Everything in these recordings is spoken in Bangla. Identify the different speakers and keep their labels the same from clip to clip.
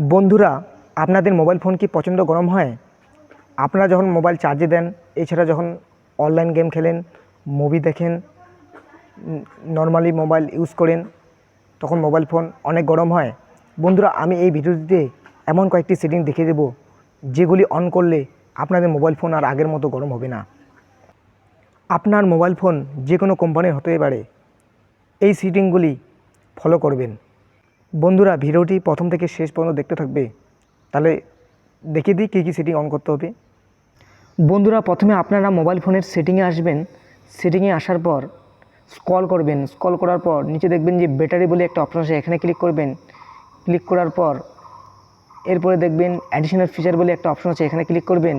Speaker 1: বন্ধুরা, আপনাদের মোবাইল ফোন কি প্রচণ্ড গরম হয়? আপনারা যখন মোবাইল চার্জে দেন, এছাড়া যখন অনলাইন গেম খেলেন, মুভি দেখেন, নর্মালি মোবাইল ইউজ করেন, তখন মোবাইল ফোন অনেক গরম হয়। বন্ধুরা, আমি এই ভিডিওটিতে এমন কয়েকটি সেটিং দেখিয়ে দেব যেগুলি অন করলে আপনাদের মোবাইল ফোন আর আগের মতো গরম হবে না। আপনার মোবাইল ফোন যে কোনো কোম্পানির হতে পারে, এই সেটিংগুলি ফলো করবেন। বন্ধুরা, ভিডিওটি প্রথম থেকে শেষ পর্যন্ত দেখতে থাকবে। তাহলে দেখিয়ে দিই কী কী সেটিং অন করতে হবে। বন্ধুরা, প্রথমে আপনারা মোবাইল ফোনের সেটিংয়ে আসবেন। সেটিংয়ে আসার পর স্ক্রল করবেন। স্ক্রল করার পর নিচে দেখবেন যে ব্যাটারি বলে একটা অপশন আছে, এখানে ক্লিক করবেন। ক্লিক করার পর এরপরে দেখবেন অ্যাডিশনাল ফিচার বলে একটা অপশন আছে, এখানে ক্লিক করবেন।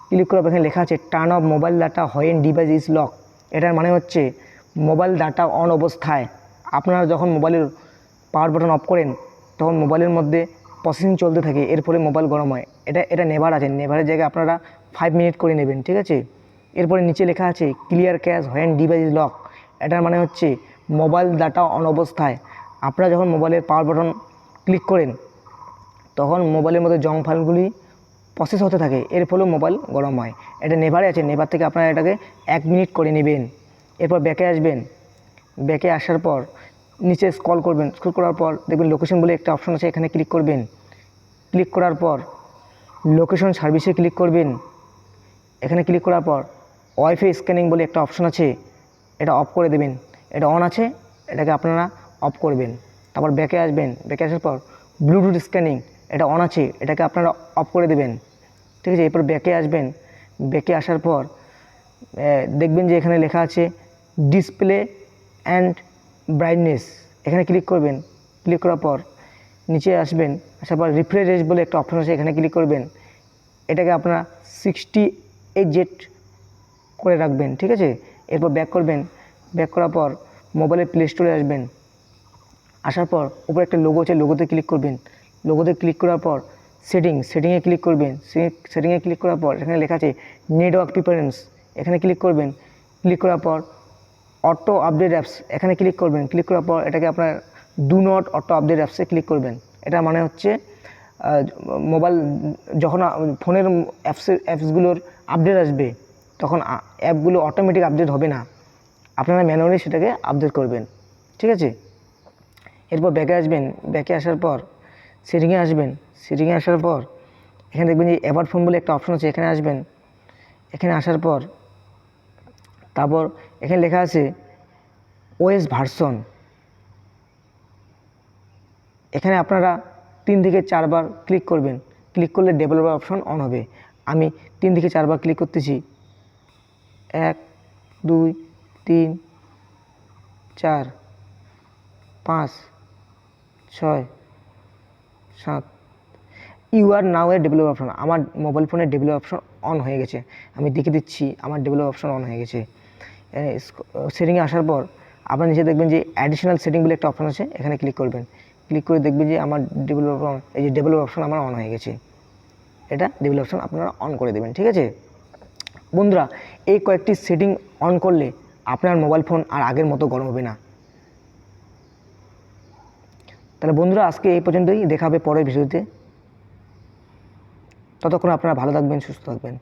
Speaker 1: ক্লিক করার পর এখানে লেখা আছে turn off mobile data when device is lock. এটার মানে হচ্ছে মোবাইল ডাটা অন অবস্থায় আপনারা যখন মোবাইলের পাওয়ার বাটন অফ করেন তখন মোবাইলের মধ্যে প্রসেসিং চলতে থাকে, এর ফলে মোবাইল গরম হয়। এটা নেভার আছে, নেভারের জায়গায় আপনারা 5 মিনিট করে নেবেন, ঠিক আছে। এরপরে নিচে লেখা আছে clear cash when device lock. এটার মানে হচ্ছে মোবাইল ডাটা অন অবস্থায় আপনারা যখন মোবাইলের পাওয়ার বাটন ক্লিক করেন তখন মোবাইলের মধ্যে জং ফাইলগুলি প্রসেস হতে থাকে, এর ফলেও মোবাইল গরম হয়। এটা নেভারে আছে, নেভার থেকে আপনারা এটাকে 1 মিনিট করে নেবেন। এরপর ব্যাকে আসবেন। ব্যাকে আসার পর নিচে স্ক্রল করবেন। স্ক্রল করার পর দেখবেন লোকেশন বলে একটা অপশন আছে, এখানে ক্লিক করবেন। ক্লিক করার পর লোকেশন সার্ভিসে ক্লিক করবেন। এখানে ক্লিক করার পর ওয়াইফাই স্ক্যানিং বলে একটা অপশন আছে, এটা অফ করে দেবেন। এটা অন আছে, এটাকে আপনারা অফ করবেন। তারপর ব্যাকে আসবেন। ব্যাকে আসার পর ব্লুটুথ স্ক্যানিং, এটা অন আছে, এটাকে আপনারা অফ করে দেবেন, ঠিক আছে। এরপর ব্যাকে আসবেন। ব্যাকে আসার পর দেখবেন যে এখানে লেখা আছে ডিসপ্লে অ্যান্ড ব্রাইটনেস, এখানে ক্লিক করবেন। ক্লিক করার পর নিচে আসবেন। আসার পর রিফ্রেশ রেট বলে একটা অপশন আছে, এখানে ক্লিক করবেন। এটাকে আপনারা 68 করে রাখবেন, ঠিক আছে। এরপর ব্যাক করবেন। ব্যাক করার পর মোবাইলের প্লে স্টোরে আসবেন। আসার পর উপরে একটা লোগো আছে, লোগোতে ক্লিক করবেন। লোগোতে ক্লিক করার পর সেটিংয়ে ক্লিক করবেন। সেটিংয়ে ক্লিক করার পর এখানে লেখা আছে নেটওয়ার্ক প্রিফারেন্স, এখানে ক্লিক করবেন। ক্লিক করার পর অটো আপডেট অ্যাপস, এখানে ক্লিক করবেন। ক্লিক করার পর এটাকে আপনার ডু নট অটো আপডেট অ্যাপসে ক্লিক করবেন। এটা মানে হচ্ছে মোবাইল যখন ফোনের অ্যাপসগুলোর আপডেট আসবে তখন অ্যাপগুলো অটোমেটিক আপডেট হবে না, আপনারা ম্যানুয়ালি সেটাকে আপডেট করবেন, ঠিক আছে। এরপর ব্যাকে আসবেন। ব্যাকে আসার পর সেটিংয়ে আসবেন। সেটিংয়ে আসার পর এখানে দেখবেন যে অ্যাবাউট ফোন বলে একটা অপশন আছে, এখানে আসবেন। এখানে আসার পর তারপর এখানে লেখা আছে ওএস ভার্সন, এখানে আপনারা 3 থেকে 4 বার ক্লিক করবেন। ক্লিক করলে ডেভেলপার অপশন অন হবে। আমি 3 থেকে 4 বার ক্লিক করতেছি। 1 2 3 4 5 6 7। ইউ আর নাও এর ডেভেলপার অপশন, আমার মোবাইল ফোনের ডেভেলপার অপশন অন হয়ে গেছে। আমি দেখে দিচ্ছি আমার ডেভেলপার অপশন অন হয়ে গেছে। সেটিংয়ে আসার পর আপনারা নিচে দেখবেন যে অ্যাডিশনাল সেটিং বলে একটা অপশন আছে, এখানে ক্লিক করবেন। ক্লিক করে দেখবেন যে আমার ডেভেলপার অপশন আমার অন হয়ে গেছে। এটা ডেভেলপার অপশন আপনারা অন করে দেবেন, ঠিক আছে। বন্ধুরা, এই কয়েকটি সেটিং অন করলে আপনার মোবাইল ফোন আর আগের মতো গরম হবে না। তাহলে বন্ধুরা, আজকে এই পর্যন্তই, দেখা হবে পরের ভিডিওতে। ততক্ষণ আপনারা ভালো থাকবেন, সুস্থ থাকবেন।